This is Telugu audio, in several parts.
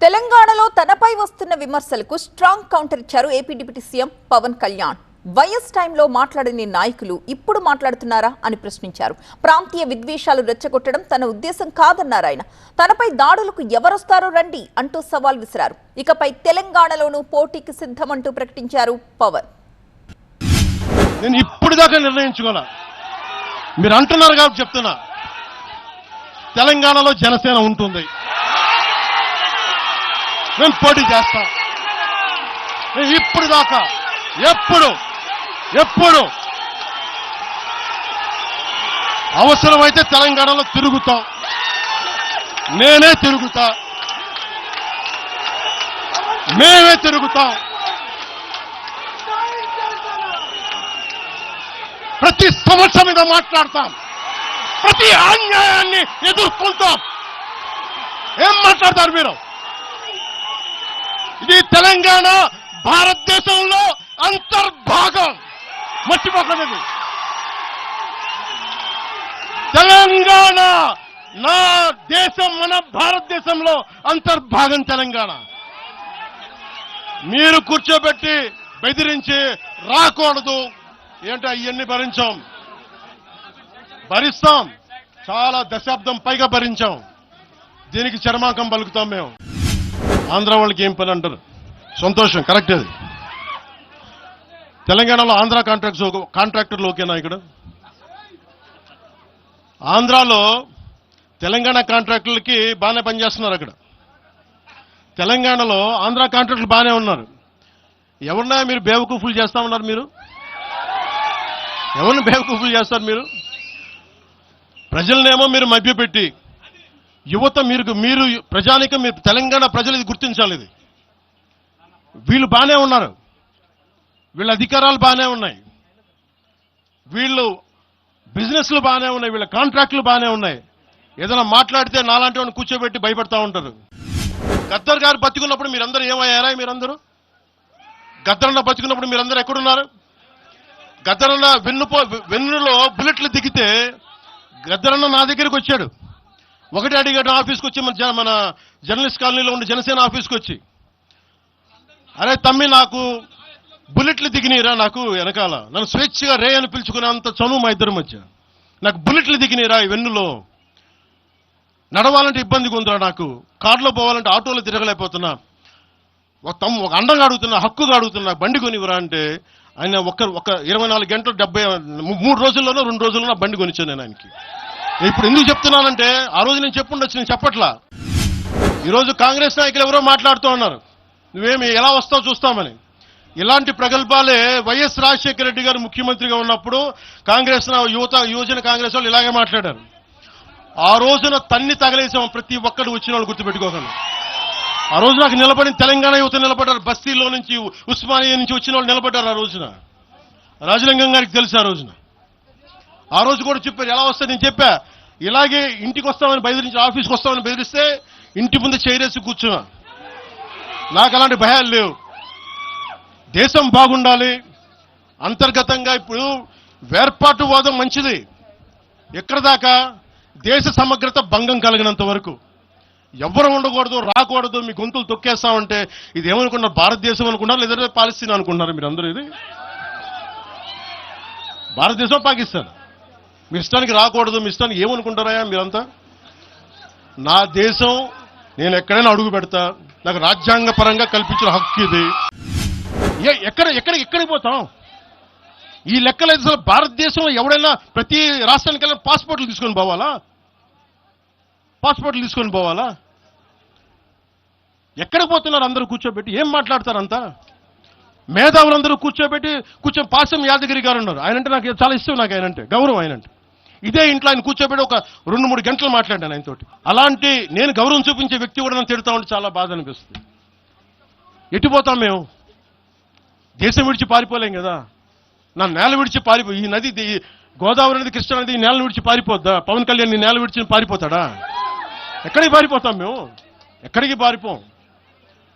తెలంగాణలో తనపై వస్తున్న విమర్శలకు స్ట్రాంగ్ కౌంటర్ ఇచ్చారు AP deputy CM Pawan Kalyan. YS టైంలో మాట్లాడని నాయకులు ఇప్పుడు మాట్లాడుతున్నారా అని ప్రశ్నించారు. ప్రాంతీయ విద్వేషాలు రెచ్చగొట్టడం తన ఉద్దేశం కాదన్నారు ఆయన. తనపై దాడులకు ఎవరొస్తారో రండి అంటూ సవాల్ విసిరారు. ఇకపై తెలంగాణలోనూ పోటీకి సిద్ధమంటూ ప్రకటించారు పవన్. నేను ఇప్పుడు దాకా నిర్ణయించుకోవాలా, మీరు అంటున్నారు కాబట్టి చెప్తున్నా. తెలంగాణలో జనసేన ఉంటుంది, మేము పోటీ చేస్తాం. ఇప్పుడు దాకా ఎప్పుడు అవసరమైతే తెలంగాణలో తిరుగుతాం, నేనే తిరుగుతా, మేమే తిరుగుతాం. ప్రతి సమస్య మీద మాట్లాడతాం, ప్రతి అన్యాయాన్ని ఎదుర్కొంటాం. ఏం మాట్లాడతారు మీరు? ఇది తెలంగాణ భారతదేశంలో అంతర్భాగం, మర్చిపోకండి. తెలంగాణ నా దేశం, మన భారతదేశంలో అంతర్భాగం తెలంగాణ. మీరు కూర్చోబెట్టి బెదిరించి రాకూడదు ఏంటో అవన్నీ భరిస్తాం. చాలా దశాబ్దం పైగా భరించాం. దీనికి చర్మాంకం పలుకుతాం మేము. ఆంధ్ర వాళ్ళకి ఏం పని అంటారు? సంతోషం, కరెక్ట్. అది తెలంగాణలో ఆంధ్ర కాంట్రాక్టర్లు ఓకేనా? ఇక్కడ ఆంధ్రాలో తెలంగాణ కాంట్రాక్టర్లకి బాగానే పనిచేస్తున్నారు. అక్కడ తెలంగాణలో ఆంధ్ర కాంట్రాక్టర్లు బాగానే ఉన్నారు. ఎవరినా మీరు బేవకూఫులు చేస్తా ఉన్నారు? మీరు ఎవరిని బేవకూఫులు చేస్తారు? మీరు ప్రజలనేమో మీరు మభ్యపెట్టి, యువత మీరు ప్రజానికం, మీరు తెలంగాణ ప్రజలు ఇది గుర్తించాలి. ఇది వీళ్ళు బాగానే ఉన్నారు, వీళ్ళ అధికారాలు బాగానే ఉన్నాయి, వీళ్ళు బిజినెస్లు బాగానే ఉన్నాయి, వీళ్ళ కాంట్రాక్టులు బాగానే ఉన్నాయి. ఏదైనా మాట్లాడితే నాలాంటి వాడిని కూర్చోబెట్టి భయపడతా ఉంటారు. గద్దర్ గారు బతికున్నప్పుడు మీరందరూ ఏమయ్యారా? మీరందరూ గద్దరన్న బతికున్నప్పుడు మీరందరూ ఎక్కడున్నారు? గద్దరన్న వెన్నులో బుల్లెట్లు దిగితే గద్దరన్న నా దగ్గరికి వచ్చాడు. ఒకటి అడిగాడు, ఆఫీస్కి వచ్చి మన జర్నలిస్ట్ కాలనీలో ఉండే జనసేన ఆఫీస్కి వచ్చి, అరే తమ్మి నాకు బుల్లెట్లు దిగినీరా, నాకు వెనకాల నన్ను స్వేచ్ఛగా రే అని పిలుచుకునే అంత చనువు మా ఇద్దరి మధ్య. నాకు బుల్లెట్లు దిగినీరా ఈ వెన్నులో, నడవాలంటే ఇబ్బందిగా ఉందిరా, నాకు కారులో పోవాలంటే ఆటోలో తిరగలేకపోతున్నా, ఒక అండంగా అడుగుతున్నా, హక్కుగా అడుగుతున్నా, బండి కొనివరా అంటే ఆయన ఒక 24 గంటలు 3 రోజుల్లోనో 2 రోజుల్లోనో బండి కొనిచ్చాను నేను ఆయనకి. ఇప్పుడు ఎందుకు చెప్తున్నానంటే, ఆ రోజు నేను చెప్పుండొచ్చు, నేను చెప్పట్లా. ఈరోజు కాంగ్రెస్ నాయకులు ఎవరో మాట్లాడుతూ ఉన్నారు, నువ్వేమి ఎలా వస్తావు చూస్తామని. ఇలాంటి ప్రగల్భాలే వైఎస్ రాజశేఖర రెడ్డి గారు ముఖ్యమంత్రిగా ఉన్నప్పుడు కాంగ్రెస్ యువజన కాంగ్రెస్ వాళ్ళు ఇలాగే మాట్లాడారు. ఆ రోజున తన్ని తగలేసాం ప్రతి ఒక్కరు వచ్చిన వాళ్ళు, గుర్తుపెట్టుకోకండి. ఆ రోజు నాకు నిలబడిన తెలంగాణ యువత నిలబడ్డారు, బస్తీలో నుంచి ఉస్మానియా నుంచి వచ్చిన వాళ్ళు నిలబడ్డారు. ఆ రోజున రాజలింగం గారికి తెలుసు. ఆ రోజు కూడా చెప్పారు ఎలా వస్తే. నేను చెప్పా, ఇలాగే ఇంటికి వస్తామని బెదిరించి, ఆఫీస్కి వస్తామని బెదిరిస్తే ఇంటి ముందు చేరేసి కూర్చున్నా. నాకు అలాంటి భయాలు లేవు. దేశం బాగుండాలి అంతర్గతంగా. ఇప్పుడు వేర్పాటువాదం మంచిది, ఎక్కడ దాకా దేశ సమగ్రత భంగం కలిగినంత వరకు ఎవరు ఉండకూడదు, రాకూడదు. మీ గొంతులు తొక్కేస్తామంటే ఇది ఏమనుకున్నారు? భారతదేశం అనుకున్నారు, లేదా పాలస్తీనా అనుకుంటున్నారు? మీరు అందరూ ఇది భారతదేశం, పాకిస్తాన్. మీ ఇష్టానికి రాకూడదు, మీ ఇష్టానికి ఏమనుకుంటారా మీరంతా? నా దేశం, నేను ఎక్కడైనా అడుగు పెడతా, నాకు రాజ్యాంగ పరంగా కల్పించిన హక్కు ఇది. ఎక్కడికి పోతాం? ఈ లెక్కలు అసలు భారతదేశంలో ఎవడైనా ప్రతి రాష్ట్రానికి వెళ్ళిన పాస్పోర్ట్లు తీసుకొని పోవాలా? ఎక్కడికి పోతున్నారు? అందరూ కూర్చోబెట్టి ఏం మాట్లాడతారు? అంతా మేధావులందరూ కూర్చొని పాసం యాదగిరి గారు ఉన్నారు, ఆయనంటే నాకు చాలా ఇష్టం, నాకు ఆయనంటే గౌరవం. ఆయనంటే ఇదే ఇంట్లో ఆయన కూర్చోబెట్టి ఒక 2-3 గంటలు మాట్లాడాను ఆయనతోటి. అలాంటి నేను గౌరవం చూపించే వ్యక్తి కూడా నన్ను తిడతా ఉంటే చాలా బాధ అనిపిస్తుంది. ఎటుపోతాం మేము? దేశం విడిచి పారిపోలేం కదా. నా నేల విడిచి ఈ నది, గోదావరి నది, కృష్ణా నది ఈ నేలను విడిచి పారిపోద్దా? పవన్ కళ్యాణ్ ఈ నేల విడిచి పారిపోతాడా? ఎక్కడికి పారిపోతాం మేము? ఎక్కడికి పారిపోం.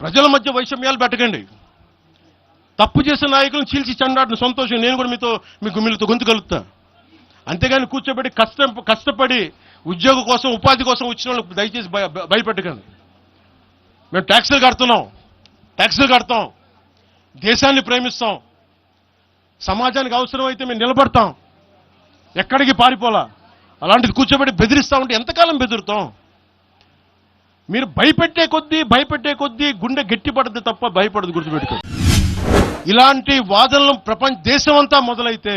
ప్రజల మధ్య వైషమ్యాలు పెట్టకండి. తప్పు చేసిన నాయకులను చీల్చి చెండాడిన సంతోషం నేను కూడా మీతో గొంతు కలుపుతా. అంతేగాని కూర్చోబెట్టి కష్టపడి ఉద్యోగం కోసం, ఉపాధి కోసం వచ్చిన వాళ్ళకి దయచేసి భయపెట్టకండి. మేము ట్యాక్సులు కడతాం, దేశాన్ని ప్రేమిస్తాం, సమాజానికి అవసరమైతే మేము నిలబడతాం, ఎక్కడికి పారిపోలా. అలాంటిది కూర్చోబెట్టి బెదిరిస్తా ఉంటే ఎంతకాలం బెదురుతాం? మీరు భయపెట్టే కొద్దీ గుండె గట్టిపడదు తప్ప భయపడదు, గుర్తుపెట్టుకో. ఇలాంటి వాదనలు దేశం అంతా మొదలైతే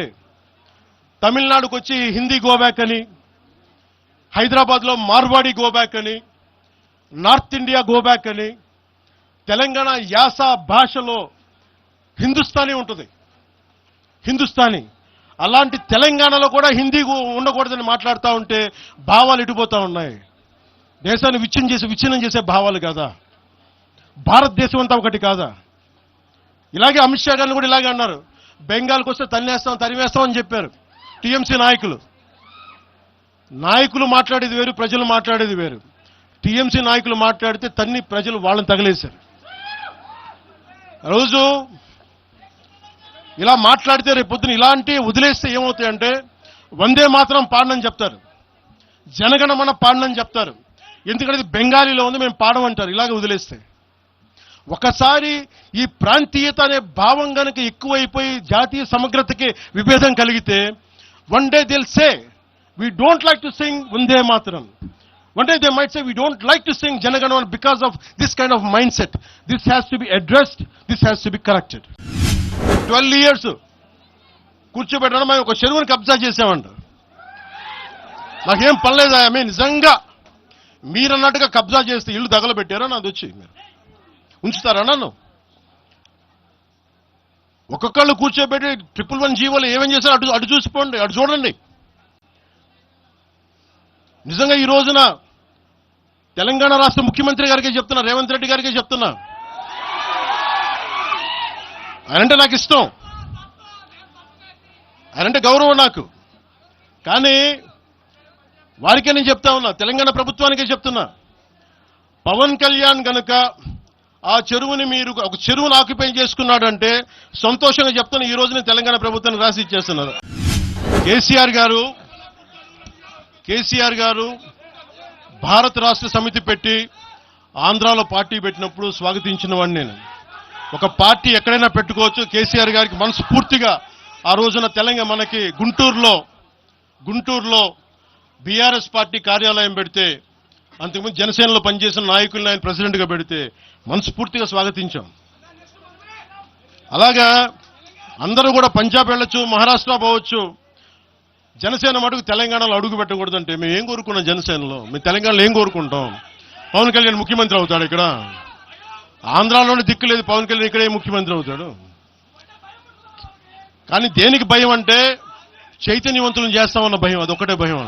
తమిళనాడుకు వచ్చి హిందీ గోబ్యాక్ అని, హైదరాబాద్లో మార్వాడి గోబ్యాక్ అని, నార్త్ ఇండియా గోబ్యాక్ అని, తెలంగాణ యాస భాషలో హిందుస్థానీ ఉంటుంది, హిందుస్థానీ. అలాంటి తెలంగాణలో కూడా హిందీ ఉండకూడదని మాట్లాడుతూ ఉంటే భావాలు ఇటుపోతా ఉన్నాయి. దేశాన్ని విచ్ఛిన్నం చేసే భావాలు కాదా? భారతదేశం అంతా ఒకటి కాదా? ఇలాగే అమిత్ షా గారిని కూడా ఇలాగే అన్నారు. బెంగాల్కి వస్తే తరిమేస్తాం అని చెప్పారు టీఎంసీ నాయకులు మాట్లాడేది వేరు, ప్రజలు మాట్లాడేది వేరు. టీఎంసీ నాయకులు మాట్లాడితే తన్ని ప్రజలు వాళ్ళని తగిలేశారు. రోజు ఇలా మాట్లాడితే రేపు పొద్దున ఇలాంటి వదిలేస్తే ఏమవుతాయంటే వందే మాత్రం పాడనని చెప్తారు, జనగణమన పాడనని చెప్తారు. ఎందుకంటే ఇది బెంగాలీలో ఉంది, మేము పాడమంటారు. ఇలాగే వదిలేస్తే ఒకసారి ఈ ప్రాంతీయత అనే భావం కనుక ఎక్కువైపోయి జాతీయ సమగ్రతకి విభేదం కలిగితే వన్ డే దిల్ సే we don't like to sing Vande Mataram. One day they might say we don't like to sing Janaganamana because of this kind of mindset. This has to be addressed, this has to be corrected. 12 years కూర్చోబెట్టడం మేము ఒక చెరువుని కబ్జా చేసామంట. నాకేం పనిలేదా? నిజంగా మీరన్నట్టుగా కబ్జా చేస్తే ఇల్లు తగలబెట్టారా? నాది వచ్చి మీరు ఉంచుతారా నన్ను? ఒక్కొక్కళ్ళు కూర్చోబెట్టి 111 జీవోలు ఏమేం చేశారు అటు చూసిపోండి, అటు చూడండి. నిజంగా ఈ రోజున తెలంగాణ రాష్ట్ర ముఖ్యమంత్రి గారికే చెప్తున్నా, రేవంత్ రెడ్డి గారికే చెప్తున్నా, ఆయనంటే నాకు ఇష్టం, ఆయనంటే గౌరవం నాకు. కానీ వారికే నేను చెప్తా ఉన్నా, తెలంగాణ ప్రభుత్వానికే చెప్తున్నా, పవన్ కళ్యాణ్ గనుక ఆ చెరువుని మీరు ఒక చెరువును ఆక్యుపై చేసుకున్నాడంటే సంతోషంగా చెప్తున్నా, ఈ రోజున తెలంగాణ ప్రభుత్వానికి రాసి ఇచ్చేస్తున్నారు. కేసీఆర్ గారు భారత రాష్ట్ర సమితి పెట్టి ఆంధ్రాలో పార్టీ పెట్టినప్పుడు స్వాగతించిన వాడిని నేను. ఒక పార్టీ ఎక్కడైనా పెట్టుకోవచ్చు. కేసీఆర్ గారికి మనస్ఫూర్తిగా ఆ రోజున మనకి గుంటూరులో బీఆర్ఎస్ పార్టీ కార్యాలయం పెడితే, అంతకుముందు జనసేనలో పనిచేసిన నాయకుల్ని ఆయన ప్రెసిడెంట్గా పెడితే మనస్ఫూర్తిగా స్వాగతించాం. అలాగా అందరూ కూడా పంజాబ్ వెళ్ళొచ్చు, మహారాష్ట్ర పోవచ్చు, జనసేన మటుకు తెలంగాణలో అడుగు పెట్టకూడదంటే మేము ఏం కోరుకున్నాం? జనసేనలో మేము తెలంగాణలో ఏం కోరుకుంటాం? పవన్ కళ్యాణ్ ముఖ్యమంత్రి అవుతాడు ఇక్కడ? ఆంధ్రాలోనే దిక్కు లేదు, పవన్ కళ్యాణ్ ఇక్కడే ముఖ్యమంత్రి అవుతాడు. కానీ దేనికి భయం అంటే చైతన్యవంతులను చేస్తామన్న భయం, అదొక్కటే భయం.